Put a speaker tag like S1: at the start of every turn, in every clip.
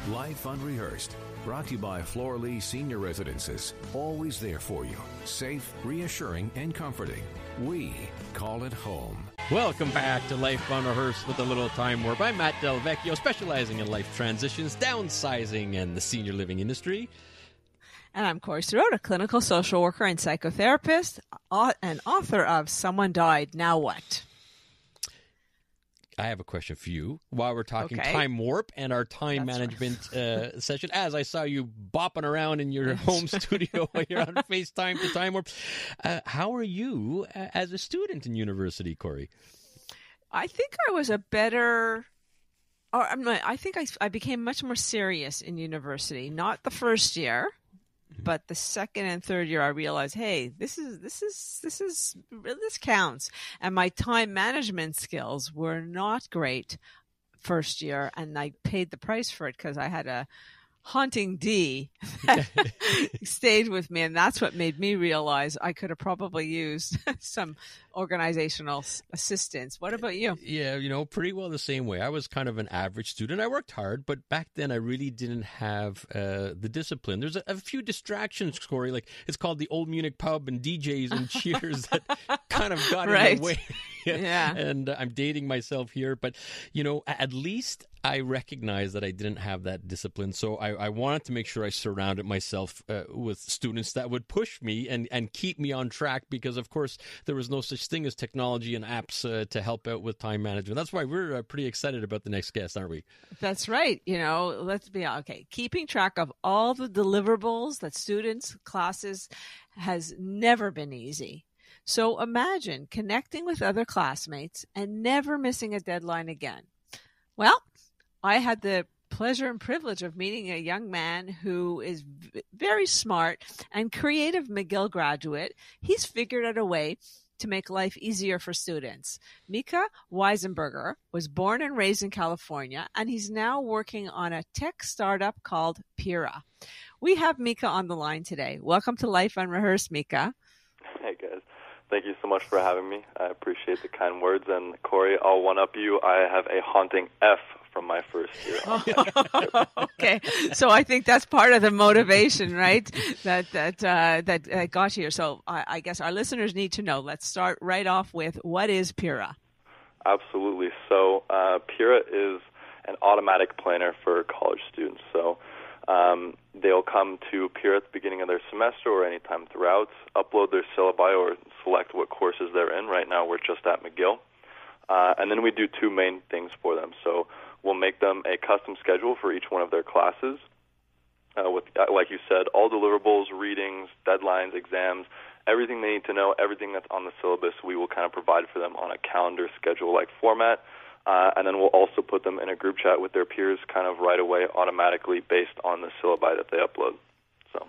S1: Life Unrehearsed, brought to you by Flora-Lee Senior Residences. Always there for you. Safe, reassuring, and comforting. We call it home.
S2: Welcome back to Life Unrehearsed with a little time warp. I'm Matt Del Vecchio, specializing in life transitions, downsizing, and the senior living industry.
S3: And I'm Corey Sirota, clinical social worker and psychotherapist, and author of Someone Died, Now What?
S2: I have a question for you. While we're talking
S3: Okay.
S2: time warp and our time management session, as I saw you bopping around in your home studio while you're on FaceTime to time warp, how are you as a student in university, Corey?
S3: I think I was a better... I think I became much more serious in university. Not the first year, but the second and third year, I realized, hey, this counts. And my time management skills were not great first year, and I paid the price for it because I had a haunting D that stayed with me, and that's what made me realize I could have probably used some organizational assistance. What about you?
S2: Yeah, pretty well the same way. I was kind of an average student. I worked hard, but back then I really didn't have the discipline. There's a few distractions, Corey, like it's called the Old Munich pub and DJs and cheers that kind of got in the way.
S3: Yeah.
S2: And I'm dating myself here, but at least I recognize that I didn't have that discipline. So I wanted to make sure I surrounded myself with students that would push me and keep me on track, because of course there was no such thing as technology and apps to help out with time management. That's why we're pretty excited about the next guest, aren't we?
S3: That's right. Let's be okay. Keeping track of all the deliverables that students, classes has never been easy. So imagine connecting with other classmates and never missing a deadline again. Well, I had the pleasure and privilege of meeting a young man who is very smart and creative McGill graduate. He's figured out a way to make life easier for students. Mika Weisenberger was born and raised in California, and he's now working on a tech startup called Pira. We have Mika on the line today. Welcome to Life Unrehearsed, Mika.
S4: Hey, guys. Thank you so much for having me. I appreciate the kind words. And Corey, I'll one-up you. I have a haunting F from my first year.
S3: Okay, so I think that's part of the motivation, right? That got you here. So I guess our listeners need to know. Let's start right off with, what is Pira?
S4: Absolutely. So Pira is an automatic planner for college students. So they'll come to Pira at the beginning of their semester or any time throughout, upload their syllabi or select what courses they're in. Right now we're just at McGill. And then we do two main things for them. So we'll make them a custom schedule for each one of their classes with, like you said, all deliverables, readings, deadlines, exams, everything they need to know, everything that's on the syllabus, we will kind of provide for them on a calendar schedule-like format. And then we'll also put them in a group chat with their peers kind of right away automatically based on the syllabi that they upload. So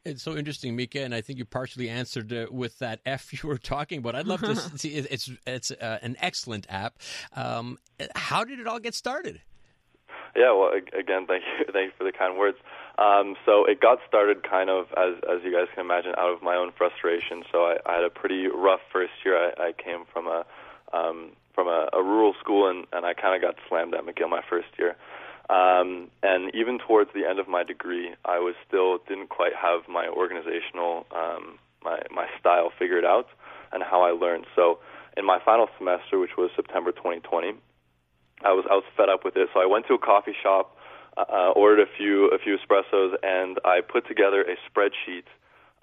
S2: it's so interesting, Mika, and I think you partially answered with that F you were talking about. I'd love to see. It's an excellent app. How did it all get started?
S4: Yeah, well, again, thank you for the kind words. So it got started kind of, as you guys can imagine, out of my own frustration. So I had a pretty rough first year. I came from a rural school, and I kind of got slammed at McGill my first year. And even towards the end of my degree, I didn't quite have my organizational, my style figured out and how I learned. So in my final semester, which was September 2020, I was fed up with it. So I went to a coffee shop, ordered a few espressos, and I put together a spreadsheet.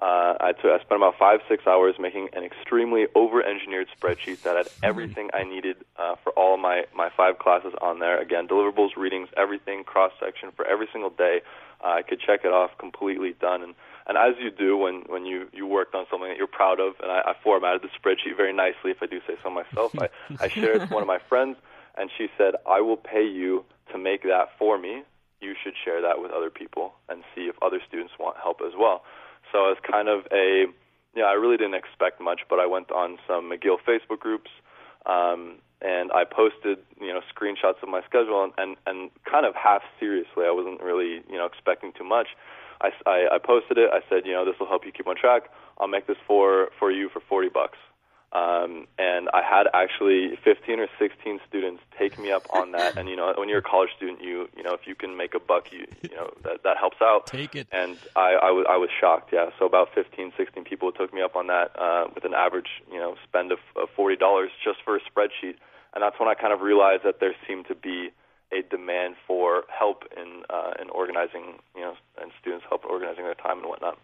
S4: I spent about 5-6 hours making an extremely over-engineered spreadsheet that had everything I needed for all my 5 classes on there. Again, deliverables, readings, everything, cross-section for every single day. I could check it off, completely done. And as you do when you worked on something that you're proud of, and I formatted the spreadsheet very nicely, if I do say so myself. I shared it with one of my friends, and she said, I will pay you to make that for me. You should share that with other people and see if other students want help as well. So it's kind of I really didn't expect much, but I went on some McGill Facebook groups, and I posted, screenshots of my schedule, and kind of half seriously. I wasn't really, expecting too much. I posted it. I said, this will help you keep on track. I'll make this for you for $40. And I had actually 15 or 16 students take me up on that. And, when you're a college student, if you can make a buck, that helps out.
S2: Take it.
S4: And I was shocked, yeah. So about 15, 16 people took me up on that with an average, spend of $40 just for a spreadsheet. And that's when I kind of realized that there seemed to be a demand for help in organizing, and students help organizing their time and whatnot.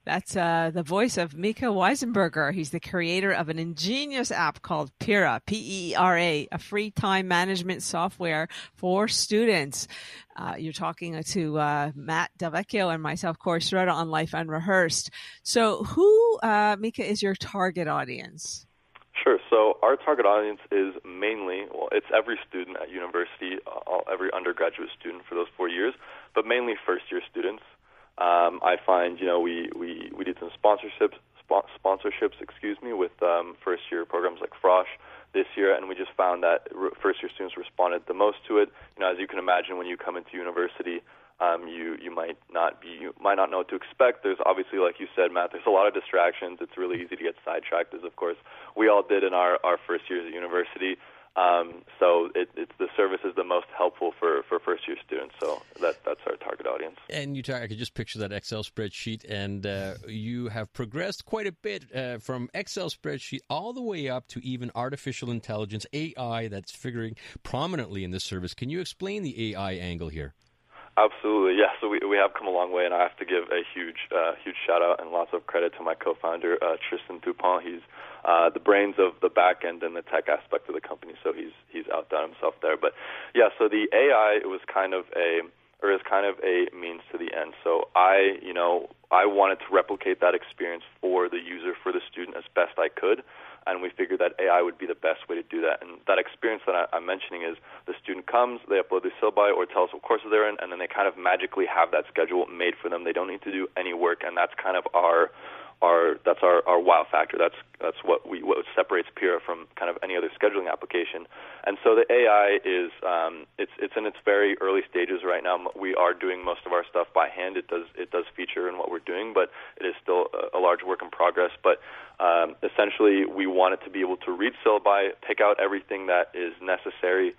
S3: That's the voice of Mika Weisenberger. He's the creator of an ingenious app called Pira, P-E-R-A, a free time management software for students. You're talking to Matt Delvecchio and myself, Corey Sirota, on Life Unrehearsed. So who, Mika, is your target audience?
S4: Sure. So our target audience is mainly, it's every student at university, every undergraduate student for those 4 years, but mainly first-year students. I find, we did some sponsorships, with first-year programs like Frosh this year, and we just found that first-year students responded the most to it. As you can imagine, when you come into university, you might not know what to expect. There's obviously, like you said, Matt, there's a lot of distractions. It's really easy to get sidetracked, as of course we all did in our first years at university. So the service is the most helpful for first-year students. So that's our target audience.
S2: And I could just picture that Excel spreadsheet, and you have progressed quite a bit from Excel spreadsheet all the way up to even artificial intelligence, AI, that's figuring prominently in this service. Can you explain the AI angle here?
S4: Absolutely, yeah. So we have come a long way, and I have to give a huge shout out and lots of credit to my co-founder Tristan Dupont. He's the brains of the back end and the tech aspect of the company, so he's outdone himself there. But yeah, so the AI is kind of a means to the end. So I wanted to replicate that experience for the user, for the student, as best I could. And we figured that AI would be the best way to do that. And that experience that I'm mentioning is the student comes, they upload the syllabi or tell us what courses they're in, and then they kind of magically have that schedule made for them. They don't need to do any work, and that's kind of our wow factor. That's what separates Pira from kind of any other scheduling application. And so the AI is it's in its very early stages right now. We are doing most of our stuff by hand. It does feature in what we're doing, but it is still a large work in progress. But essentially, we want it to be able to read syllabi, pick out everything that is necessary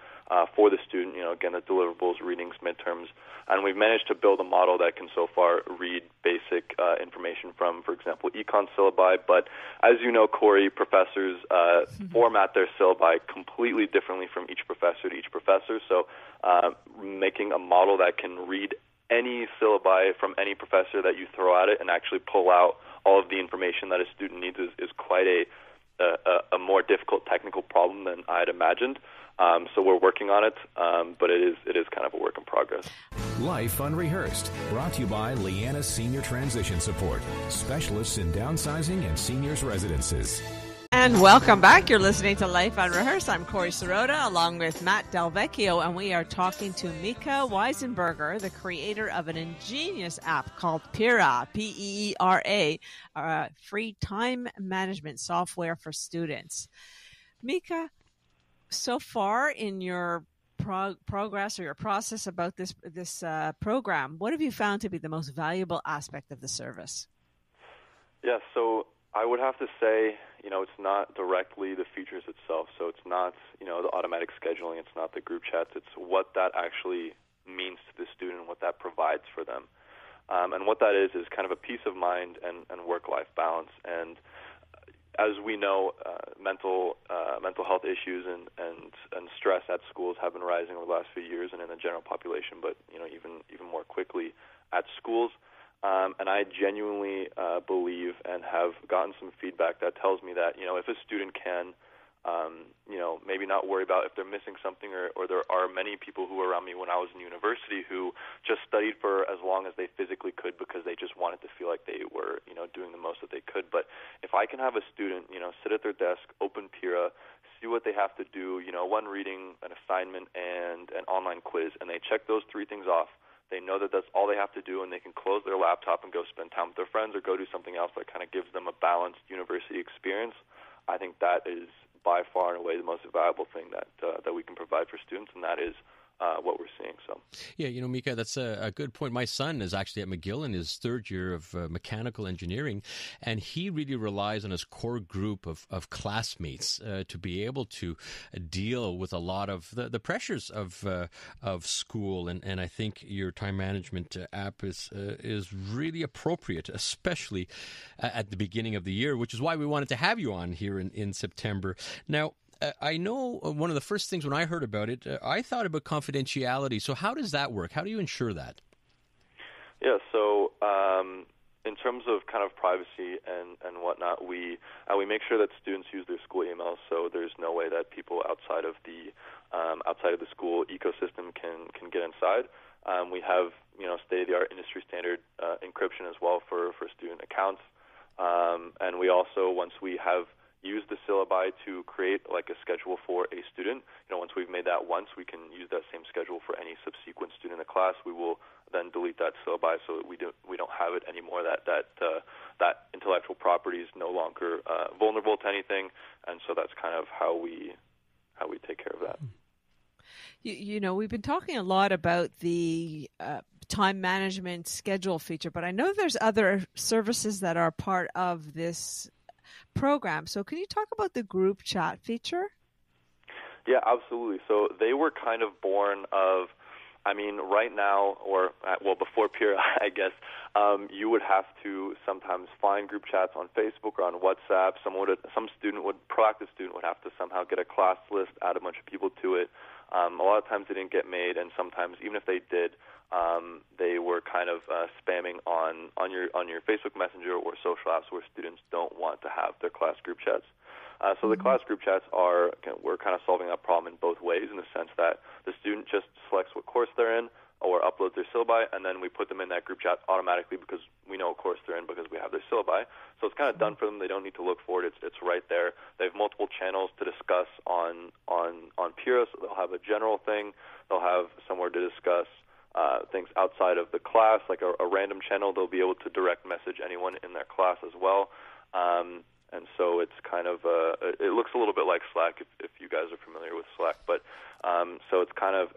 S4: for the student, again, the deliverables, readings, midterms, and we've managed to build a model that can so far read basic information from, for example, econ syllabi. But as you know, Corey, professors format their syllabi completely differently from each professor to each professor. So making a model that can read any syllabi from any professor that you throw at it and actually pull out all of the information that a student needs is quite a more difficult technical problem than I had imagined. So we're working on it, but it is kind of a work in progress.
S1: Life Unrehearsed, brought to you by Lianas Senior Transition Support, specialists in downsizing and seniors residences.
S3: And welcome back. You're listening to Life Unrehearsed. I'm Corey Sirota along with Matt Delvecchio, and we are talking to Mika Weisenberger, the creator of an ingenious app called Pira, P-E-E-R-A, free time management software for students. Mika, so far in your progress or your process about this program, what have you found to be the most valuable aspect of the service?
S4: Yeah, so I would have to say, it's not directly the features itself. So it's not, the automatic scheduling. It's not the group chats. It's what that actually means to the student, what that provides for them. And what that is kind of a peace of mind and work-life balance. And as we know, mental health issues and stress at schools have been rising over the last few years, and in the general population, but even more quickly at schools. And I genuinely believe and have gotten some feedback that tells me that if a student can maybe not worry about if they're missing something, or there are many people who were around me when I was in university who just studied for as long as they physically could because they just wanted to feel like they were doing the most that they could. But if I can have a student sit at their desk, open Pira, see what they have to do, one reading, an assignment, and an online quiz, and they check those three things off, they know that that's all they have to do, and they can close their laptop and go spend time with their friends or go do something else that kind of gives them a balanced university experience. I think that is by far and away the most valuable thing that we can provide for students, and that is what we're seeing. So,
S2: yeah, Mika, that's a good point. My son is actually at McGill in his third year of mechanical engineering, and he really relies on his core group of classmates to be able to deal with a lot of the pressures of school. And I think your time management app is really appropriate, especially at the beginning of the year, which is why we wanted to have you on here in September. Now, I know one of the first things when I heard about it, I thought about confidentiality. So how does that work? How do you ensure that?
S4: Yeah, so in terms of kind of privacy and whatnot, we make sure that students use their school emails. So there's no way that people outside of the school ecosystem can get inside. We have state-of-the-art industry standard encryption as well for student accounts, and we also, once we have use the syllabi to create like a schedule for a student. Once we've made that once, we can use that same schedule for any subsequent student in the class. We will then delete that syllabi so that we don't have it anymore. That intellectual property is no longer vulnerable to anything, and so that's kind of how we take care of that.
S3: We've been talking a lot about the time management schedule feature, but I know there's other services that are part of this program. So can you talk about the group chat feature?
S4: Yeah, absolutely. So they were kind of born of, right now, or before Pira, I guess, you would have to sometimes find group chats on Facebook or on WhatsApp. Proactive student would have to somehow get a class list, add a bunch of people to it. A lot of times they didn't get made, and sometimes even if they did, they were kind of spamming on your Facebook Messenger or social apps where students don't want to have their class group chats. So the class group chats we're kind of solving that problem in both ways, in the sense that the student just selects what course they're in or uploads their syllabi, and then we put them in that group chat automatically because we know what course they're in because we have their syllabi. So it's kind of done for them. They don't need to look for it. It's right there. They have multiple channels to discuss on Pira, so they'll have a general thing. They'll have somewhere to discuss things outside of the class, like a random channel. They'll be able to direct message anyone in their class as well. And so it's kind of it looks a little bit like Slack if you guys are familiar with Slack. But so it's kind of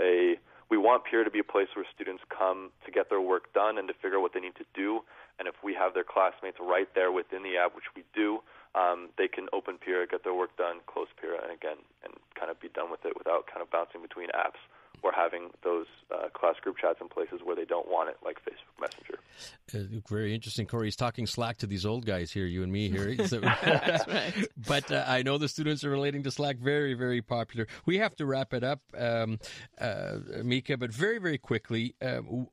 S4: we want Pira to be a place where students come to get their work done and to figure out what they need to do. And if we have their classmates right there within the app, which we do, they can open Pira, get their work done, close Pira, and kind of be done with it without kind of bouncing between apps or having those class group chats in places where they don't want it, like Facebook Messenger.
S2: Very interesting, Corey. He's talking Slack to these old guys here, you and me here. So,
S3: that's right.
S2: But I know the students are relating to Slack. Very, very popular. We have to wrap it up, Mika, but very, very quickly,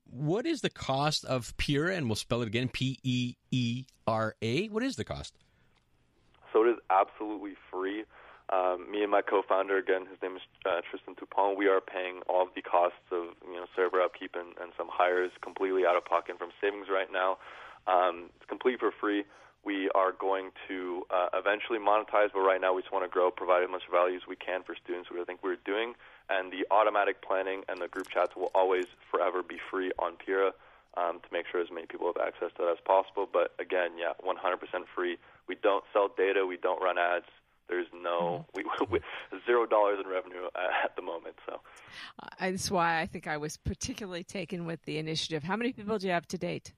S2: what is the cost of Pira? And we'll spell it again, P-E-E-R-A. What is the cost?
S4: So it is absolutely free. Me and my co-founder, again, his name is Tristan Toupon, we are paying all of the costs of server upkeep and some hires completely out of pocket from savings right now. It's complete for free. We are going to eventually monetize, but right now we just want to grow, provide as much value as we can for students, which I think we're doing. And the automatic planning and the group chats will always forever be free on Pira to make sure as many people have access to that as possible. But again, 100% free. We don't sell data. We don't run ads. There's no $0 in revenue at the moment. So
S3: that's why I think I was particularly taken with the initiative. How many people do you have to date?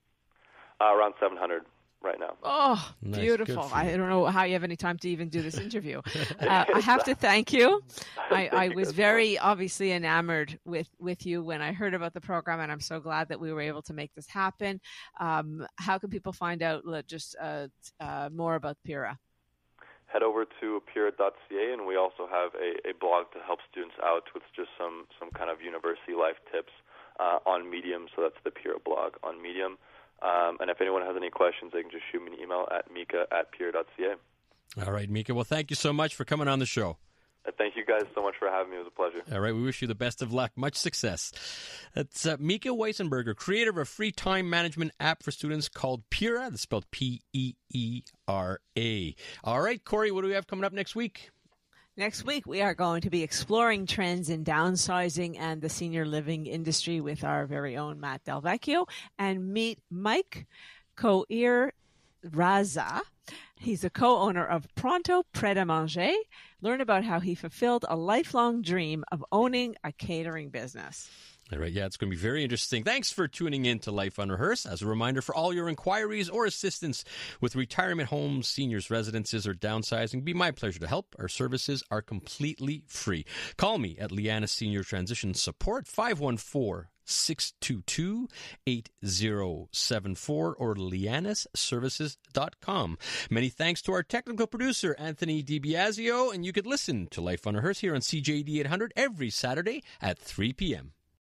S4: Around 700 right now.
S3: Oh,
S2: nice.
S3: Beautiful. I don't know how you have any time to even do this interview. I have to thank you. I was very obviously enamored with you when I heard about the program, and I'm so glad that we were able to make this happen. How can people find out just more about Pira?
S4: Head over to pira.ca, and we also have a blog to help students out with just some kind of university life tips on Medium. So that's the Pira blog on Medium. And if anyone has any questions, they can just shoot me an email at mika@pira.ca.
S2: All right, Mika. Well, thank you so much for coming on the show.
S4: Thank you guys so much for having me. It was a pleasure.
S2: All right. We wish you the best of luck. Much success. That's Mika Weissenberger, creator of a free time management app for students called Pira. That's spelled P-E-E-R-A. All right, Corey, what do we have coming up next week?
S3: Next week, we are going to be exploring trends in downsizing and the senior living industry with our very own Matt Del Vecchio, and meet Mike Coir Raza. He's a co-owner of Pronto Pret à Manger. Learn about how he fulfilled a lifelong dream of owning a catering business.
S2: All right, yeah, it's going to be very interesting. Thanks for tuning in to Life Unrehearsed. As a reminder, for all your inquiries or assistance with retirement homes, seniors' residences, or downsizing, be my pleasure to help. Our services are completely free. Call me at Lianas Senior Transition Support, 514-622-8074 or lianasservices.com. Many thanks to our technical producer, Anthony DiBiasio, and you could listen to Life Unrehearsed here on CJD 800 every Saturday at 3 p.m.